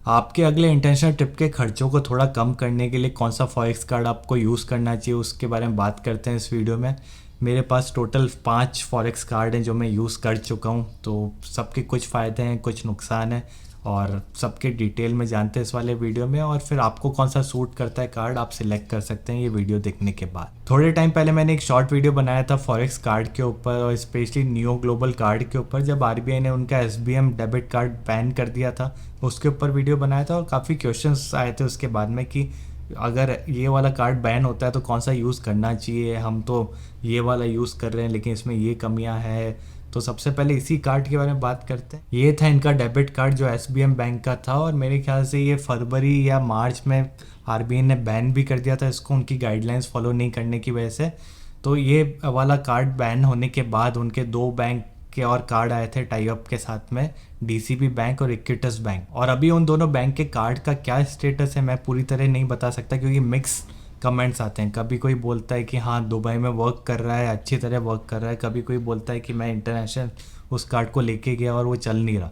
आपके अगले international trip के खर्चों को थोड़ा कम करने के लिए कौन सा फॉरेक्स कार्ड आपको यूज़ करना चाहिए उसके बारे में बात करते हैं इस वीडियो में। मेरे पास टोटल 5 फॉरेक्स कार्ड हैं जो मैं यूज़ कर चुका हूँ, तो सबके कुछ फ़ायदे हैं कुछ नुकसान हैं और सबके डिटेल में जानते हैं इस वाले वीडियो में। और फिर आपको कौन सा सूट करता है कार्ड आप सिलेक्ट कर सकते हैं ये वीडियो देखने के बाद। थोड़े टाइम पहले मैंने एक शॉर्ट वीडियो बनाया था फॉरेक्स कार्ड के ऊपर और स्पेशली नियो ग्लोबल कार्ड के ऊपर, जब आरबीआई ने उनका एसबीएम डेबिट कार्ड बैन कर दिया था उसके ऊपर वीडियो बनाया था। और काफ़ी क्वेश्चंस आए थे उसके बाद में कि अगर ये वाला कार्ड बैन होता है तो कौन सा यूज़ करना चाहिए, हम तो ये वाला यूज़ कर रहे हैं लेकिन इसमें ये कमियां हैं। तो सबसे पहले इसी कार्ड के बारे में बात करते हैं। ये था इनका डेबिट कार्ड जो एसबीएम बैंक का था और मेरे ख्याल से ये फरवरी या मार्च में आरबीआई ने बैन भी कर दिया था इसको, उनकी गाइडलाइंस फॉलो नहीं करने की वजह से। तो ये वाला कार्ड बैन होने के बाद उनके दो बैंक के और कार्ड आए थे टाई अप के साथ में, डीसीबी बैंक और इक्विटस बैंक। और अभी उन दोनों बैंक के कार्ड का क्या स्टेटस है मैं पूरी तरह नहीं बता सकता क्योंकि मिक्स कमेंट्स आते हैं। कभी कोई बोलता है कि हाँ दुबई में वर्क कर रहा है, अच्छी तरह वर्क कर रहा है, कभी कोई बोलता है कि मैं इंटरनेशनल उस कार्ड को लेके गया और वो चल नहीं रहा।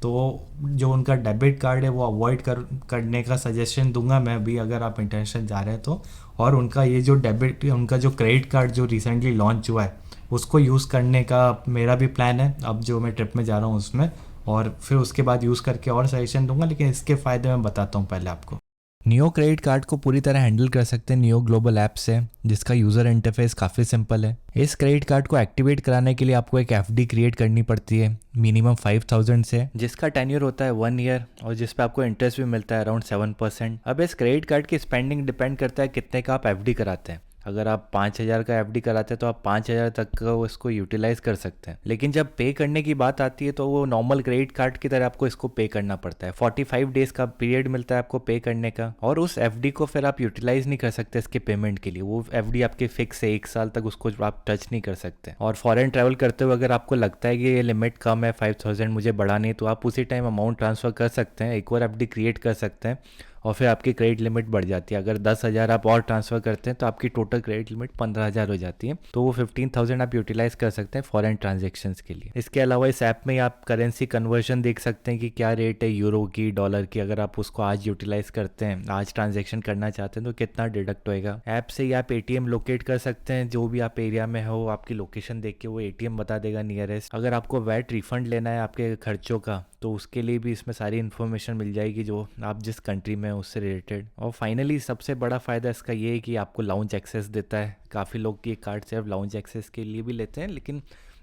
तो जो उनका डेबिट कार्ड है वो अवॉइड करने का सजेशन दूंगा मैं भी अगर आप इंटरनेशनल जा रहे हैं तो। और उनका ये जो डेबिट उनका जो क्रेडिट कार्ड जो रिसेंटली लॉन्च हुआ है उसको यूज़ करने का मेरा भी प्लान है अब जो मैं ट्रिप में जा रहा हूँ उसमें। और फिर उसके बाद यूज़ करके और सजेशन दूंगा, लेकिन इसके फ़ायदे मैं बताता हूँ पहले आपको। नियो क्रेडिट कार्ड को पूरी तरह हैंडल कर सकते हैं नियो ग्लोबल ऐप से, जिसका यूज़र इंटरफेस काफ़ी सिंपल है। इस क्रेडिट कार्ड को एक्टिवेट कराने के लिए आपको एक एफडी क्रिएट करनी पड़ती है मिनिमम 5000 से, जिसका टेन्योर होता है 1 ईयर और जिस पे आपको इंटरेस्ट भी मिलता है अराउंड 7%। अब इस क्रेडिट कार्ड की स्पेंडिंग डिपेंड करता है कितने का आप एफडी कराते हैं। अगर आप 5000 का एफडी कराते हैं तो आप 5000 तक का उसको यूटिलाइज कर सकते हैं। लेकिन जब पे करने की बात आती है तो वो नॉर्मल क्रेडिट कार्ड की तरह आपको इसको पे करना पड़ता है। 45 डेज का पीरियड मिलता है आपको पे करने का और उस एफडी को फिर आप यूटिलाइज नहीं कर सकते इसके पेमेंट के लिए। वो एफडी आपकी फिक्स है 1 साल तक, उसको आप टच नहीं कर सकते। और फॉरेन ट्रैवल करते हुए अगर आपको लगता है कि ये लिमिट कम है 5000 मुझे बढ़ानी है तो आप उसी टाइम अमाउंट ट्रांसफ़र कर सकते हैं, एक और एफडी क्रिएट कर सकते हैं और फिर आपकी क्रेडिट लिमिट बढ़ जाती है। अगर 10,000 आप और ट्रांसफ़र करते हैं तो आपकी टोटल क्रेडिट लिमिट 15,000 हो जाती है। तो वो 15,000 आप यूटिलाइज कर सकते हैं फॉरेन ट्रांजेक्शन्स के लिए। इसके अलावा इस ऐप में आप करेंसी कन्वर्जन देख सकते हैं कि क्या रेट है यूरो की, डॉलर की। अगर आप उसको आज यूटिलाइज करते हैं, आज ट्रांजेक्शन करना चाहते हैं तो कितना डिडक्ट होएगा। ऐप से ही आप एटीएम लोकेट कर सकते हैं, जो भी आप एरिया में हो आपकी लोकेशन देख के वो एटीएम बता देगा नियरेस्ट। अगर आपको वैट रिफंड लेना है आपके खर्चों का तो उसके लिए भी इसमें सारी इन्फॉर्मेशन मिल जाएगी जो आप जिस कंट्री में उससे रिलेटेड। और फाइनली सबसे बड़ा फ़ायदा इसका ये है कि आपको लाउंज एक्सेस देता है। काफ़ी लोग ये कार्ड सिर्फ लाउंज एक्सेस के लिए भी लेते हैं, लेकिन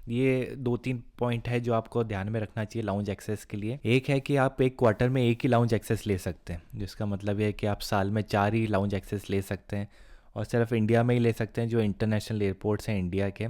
ये 2-3 पॉइंट है जो आपको ध्यान में रखना चाहिए लाउंज एक्सेस के लिए। एक है कि आप एक क्वार्टर में एक ही लाउंज एक्सेस ले सकते हैं, जिसका मतलब ये है कि आप साल में 4 ही लाउंज एक्सेस ले सकते हैं और सिर्फ इंडिया में ही ले सकते हैं जो इंटरनेशनल एयरपोर्ट्स हैं इंडिया के।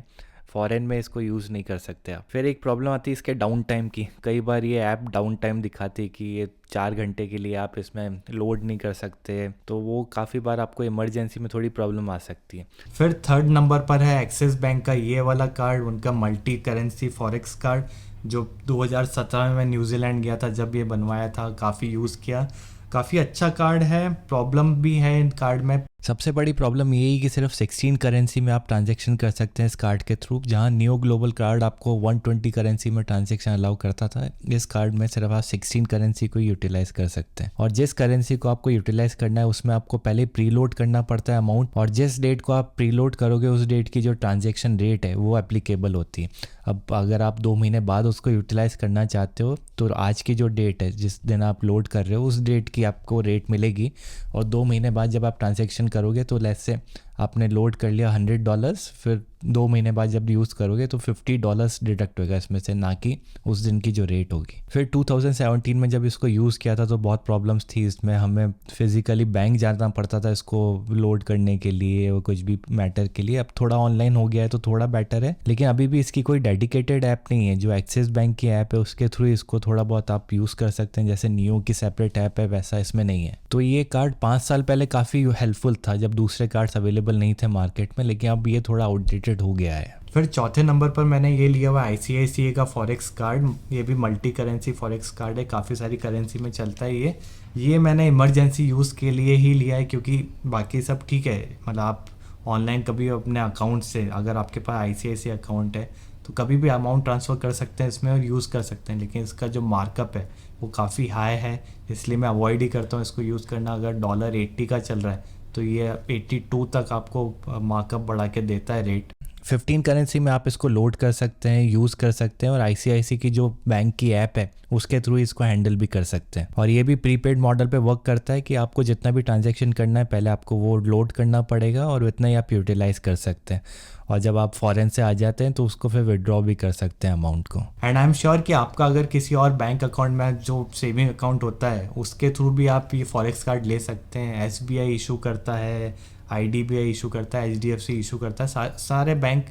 फॉरेन में इसको यूज़ नहीं कर सकते आप। फिर एक प्रॉब्लम आती है इसके डाउन टाइम की। कई बार ये ऐप डाउन टाइम दिखाती है कि ये 4 घंटे के लिए आप इसमें लोड नहीं कर सकते, तो वो काफ़ी बार आपको इमरजेंसी में थोड़ी प्रॉब्लम आ सकती है। फिर थर्ड नंबर पर है एक्सिस बैंक का ये वाला कार्ड, उनका मल्टी करेंसी फॉरेक्स कार्ड जो 2017 में न्यूजीलैंड गया था जब ये बनवाया था, काफ़ी यूज़ किया। काफ़ी अच्छा कार्ड है। प्रॉब्लम भी है इन कार्ड में। सबसे बड़ी प्रॉब्लम यही कि सिर्फ 16 करेंसी में आप ट्रांजैक्शन कर सकते हैं इस कार्ड के थ्रू, जहां नियो ग्लोबल कार्ड आपको 120 करेंसी में ट्रांजैक्शन अलाउ करता था। इस कार्ड में सिर्फ आप 16 करेंसी को यूटिलाइज कर सकते हैं और जिस करेंसी को आपको यूटिलाइज करना है उसमें आपको पहले प्रीलोड करना पड़ता है अमाउंट, और जिस डेट को आप प्रीलोड करोगे उस डेट की जो ट्रांजेक्शन रेट है वो एप्लीकेबल होती है। अब अगर आप 2 महीने बाद उसको यूटिलाइज करना चाहते हो तो आज की जो डेट है जिस दिन आप लोड कर रहे हो उस डेट की आपको रेट मिलेगी, और 2 महीने बाद जब आप ट्रांजैक्शन करोगे तो लेट्स से आपने लोड कर लिया $100, फिर 2 महीने बाद जब यूज़ करोगे तो $50 डिडक्ट होगा इसमें से, ना कि उस दिन की जो रेट होगी। फिर 2017 में जब इसको यूज़ किया था तो बहुत प्रॉब्लम्स थी इसमें। हमें फिजिकली बैंक जाना पड़ता था इसको लोड करने के लिए और कुछ भी मैटर के लिए। अब थोड़ा ऑनलाइन हो गया है तो थोड़ा बेटर है, लेकिन अभी भी इसकी कोई डेडिकेटेड ऐप नहीं है। जो एक्सिस बैंक की ऐप है उसके थ्रू इसको थोड़ा बहुत आप यूज़ कर सकते हैं, जैसे नियो की सेपरेट ऐप है वैसा इसमें नहीं है। तो ये कार्ड 5 साल पहले काफ़ी हेल्पफुल था जब दूसरे कार्ड्स अवेलेबल नहीं थे मार्केट में, लेकिन अब ये थोड़ा आउटडेटेड हो गया है। फिर चौथे नंबर पर मैंने ये लिया हुआ ICICI का फॉरेक्स कार्ड। ये भी मल्टी करेंसी फॉरेक्स कार्ड है, काफ़ी सारी करेंसी में चलता है ये मैंने इमरजेंसी यूज़ के लिए ही लिया है क्योंकि बाकी सब ठीक है। मतलब आप ऑनलाइन कभी अपने अकाउंट से, अगर आपके पास ICICI अकाउंट है तो कभी भी अमाउंट ट्रांसफ़र कर सकते हैं इसमें और यूज़ कर सकते हैं। लेकिन इसका जो मार्कअप है वो काफ़ी हाई है, इसलिए मैं अवॉइड ही करता हूँ इसको यूज़ करना। अगर $80 का चल रहा है तो ये 82 तक आपको मार्कअप बढ़ा के देता है रेट। 15 करेंसी में आप इसको लोड कर सकते हैं, यूज़ कर सकते हैं, और ICICI की जो बैंक की ऐप है उसके थ्रू इसको हैंडल भी कर सकते हैं। और ये भी प्रीपेड मॉडल पे वर्क करता है कि आपको जितना भी ट्रांजैक्शन करना है पहले आपको वो लोड करना पड़ेगा और उतना ही आप यूटिलाइज़ कर सकते हैं, और जब आप फॉरेन से आ जाते हैं तो उसको फिर विड्रॉ भी कर सकते हैं अमाउंट को। एंड आई एम श्योर कि आपका अगर किसी और बैंक अकाउंट में जो सेविंग अकाउंट होता है उसके थ्रू भी आप ये फॉरेक्स कार्ड ले सकते हैं। SBI इशू करता है, IDBI इशू करता है, HDFC इशू करता है, सारे बैंक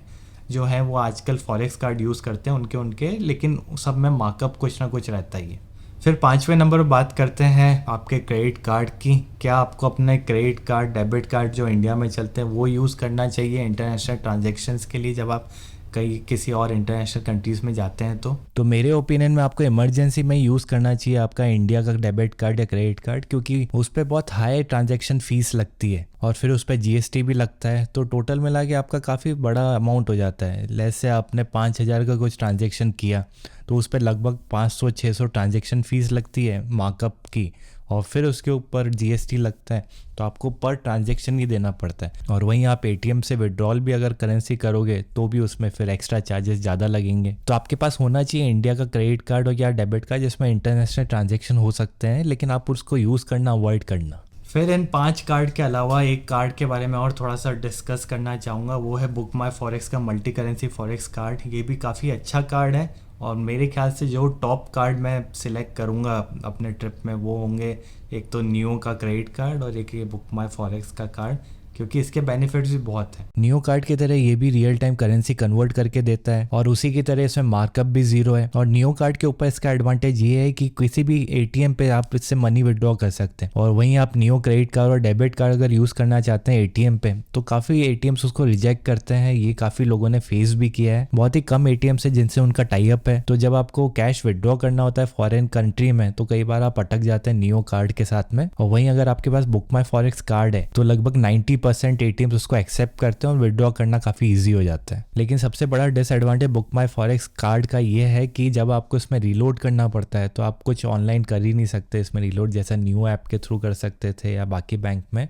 जो हैं वो आजकल फॉरेक्स कार्ड यूज़ करते हैं उनके, लेकिन सब में मार्कअप कुछ ना कुछ रहता ही है। फिर 5वें नंबर पर बात करते हैं आपके क्रेडिट कार्ड की। क्या आपको अपने क्रेडिट कार्ड, डेबिट कार्ड जो इंडिया में चलते हैं वो यूज़ करना चाहिए इंटरनेशनल ट्रांजैक्शंस के लिए जब आप किसी और इंटरनेशनल कंट्रीज़ में जाते हैं? तो मेरे ओपिनियन में आपको इमरजेंसी में यूज़ करना चाहिए आपका इंडिया का डेबिट कार्ड या क्रेडिट कार्ड, क्योंकि उस पर बहुत हाई ट्रांजैक्शन फ़ीस लगती है और फिर उस पर GST भी लगता है, तो टोटल मिला के आपका काफ़ी बड़ा अमाउंट हो जाता है। लेस से आपने 5,000 का कुछ ट्रांजैक्शन किया तो उस पर लगभग 500-600 ट्रांजैक्शन फ़ीस लगती है मार्कअप की, और फिर उसके ऊपर GST लगता है, तो आपको पर ट्रांजैक्शन ही देना पड़ता है। और वहीं आप ATM से विड्रॉल भी अगर करेंसी करोगे तो भी उसमें फिर एक्स्ट्रा चार्जेस ज़्यादा लगेंगे। तो आपके पास होना चाहिए इंडिया का क्रेडिट कार्ड हो या डेबिट कार्ड जिसमें इंटरनेशनल ट्रांजैक्शन हो सकते हैं, लेकिन आप उसको यूज़ करना अवॉइड करना। फिर इन 5 कार्ड के अलावा एक कार्ड के बारे में और थोड़ा सा डिस्कस करना चाहूँगा, वो है बुक माई फॉरेक्स का मल्टी करेंसी फॉरेक्स कार्ड। ये भी काफ़ी अच्छा कार्ड है और मेरे ख्याल से जो टॉप कार्ड मैं सिलेक्ट करूँगा अपने ट्रिप में वो होंगे एक तो नियो का क्रेडिट कार्ड और एक ये बुक माई फॉरेक्स का कार्ड, क्योंकि इसके बेनिफिट्स भी बहुत हैं। नियो कार्ड की तरह ये भी रियल टाइम करेंसी कन्वर्ट करके देता है और उसी की तरह इसमें मार्कअप भी ज़ीरो है। और नियो कार्ड के ऊपर इसका एडवांटेज ये है कि किसी भी ATM पे आप इससे मनी विड्रॉ कर सकते हैं, और वहीं आप नियो क्रेडिट कार्ड और डेबिट कार्ड अगर यूज़ करना चाहते हैं ATM पे तो काफ़ी ATMs उसको रिजेक्ट करते हैं। ये काफ़ी लोगों ने फेस भी किया है। बहुत ही कम ATMs है जिनसे उनका टाई अप है, तो जब आपको कैश विड्रॉ करना होता है फॉरेन कंट्री में तो कई बार आप अटक जाते हैं नियो कार्ड के साथ में। और वहीं अगर आपके पास बुक माई फॉरेक्स कार्ड है तो लगभग 90% ATMs उसको एक्सेप्ट करते हैं और विड्रॉ करना काफ़ी इजी हो जाता है। लेकिन सबसे बड़ा डिसएडवांटेज बुक माई फॉरेक्स कार्ड का ये है कि जब आपको इसमें रीलोड करना पड़ता है तो आप कुछ ऑनलाइन कर ही नहीं सकते इसमें रीलोड, जैसा न्यू ऐप के थ्रू कर सकते थे या बाकी बैंक में।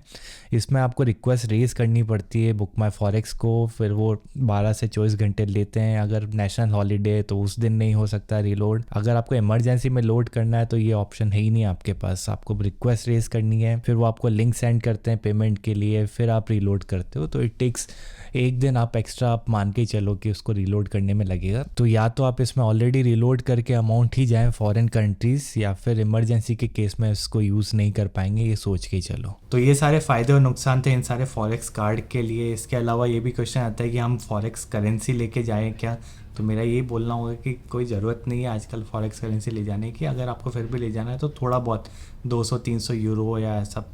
इसमें आपको रिक्वेस्ट रेज करनी पड़ती है बुक माई फॉरेक्स को, फिर वो 12 से 24 घंटे लेते हैं। अगर नेशनल हॉलीडे है तो उस दिन नहीं हो सकता रीलोड। अगर आपको इमरजेंसी में लोड करना है तो ये ऑप्शन है ही नहीं आपके पास, आपको रिक्वेस्ट रेज करनी है, फिर वो आपको लिंक सेंड करते हैं पेमेंट के लिए, फिर आप रीलोड करते हो। तो इट टेक्स एक दिन आप एक्स्ट्रा आप मान के चलो कि उसको रीलोड करने में लगेगा। तो या तो आप इसमें ऑलरेडी रीलोड करके अमाउंट ही जाएं फॉरेन कंट्रीज़, या फिर इमरजेंसी के केस में इसको यूज़ नहीं कर पाएंगे, ये सोच के ही चलो। तो ये सारे फ़ायदे और नुकसान थे इन सारे फॉरेक्स कार्ड के लिए। इसके अलावा ये भी क्वेश्चन आता है कि हम फॉरेक्स करेंसी लेके जाएँ क्या? तो मेरा यही बोलना होगा कि कोई ज़रूरत नहीं है आजकल फॉरेक्स करेंसी ले जाने की। अगर आपको फिर भी ले जाना है तो थोड़ा बहुत 200-300 यूरो या ऐसा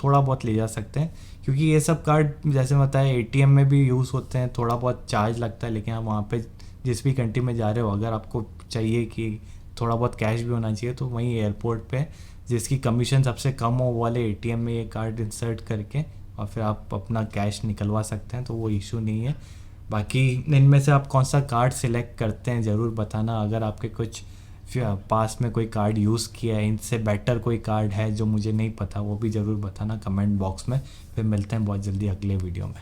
थोड़ा बहुत ले जा सकते हैं, क्योंकि ये सब कार्ड जैसे बताया ATM में भी यूज़ होते हैं, थोड़ा बहुत चार्ज लगता है, लेकिन आप वहाँ पे जिस भी कंट्री में जा रहे हो अगर आपको चाहिए कि थोड़ा बहुत कैश भी होना चाहिए तो वहीं एयरपोर्ट पे जिसकी कमीशन सबसे कम हो वो वाले ATM में ये कार्ड इंसर्ट करके और फिर आप अपना कैश निकलवा सकते हैं, तो वो इशू नहीं है। बाकी इनमें से आप कौन सा कार्ड सिलेक्ट करते हैं ज़रूर बताना। अगर आपके कुछ पास में कोई कार्ड यूज़ किया है, इनसे बेटर कोई कार्ड है जो मुझे नहीं पता, वो भी ज़रूर बताना कमेंट बॉक्स में। फिर मिलते हैं बहुत जल्दी अगले वीडियो में।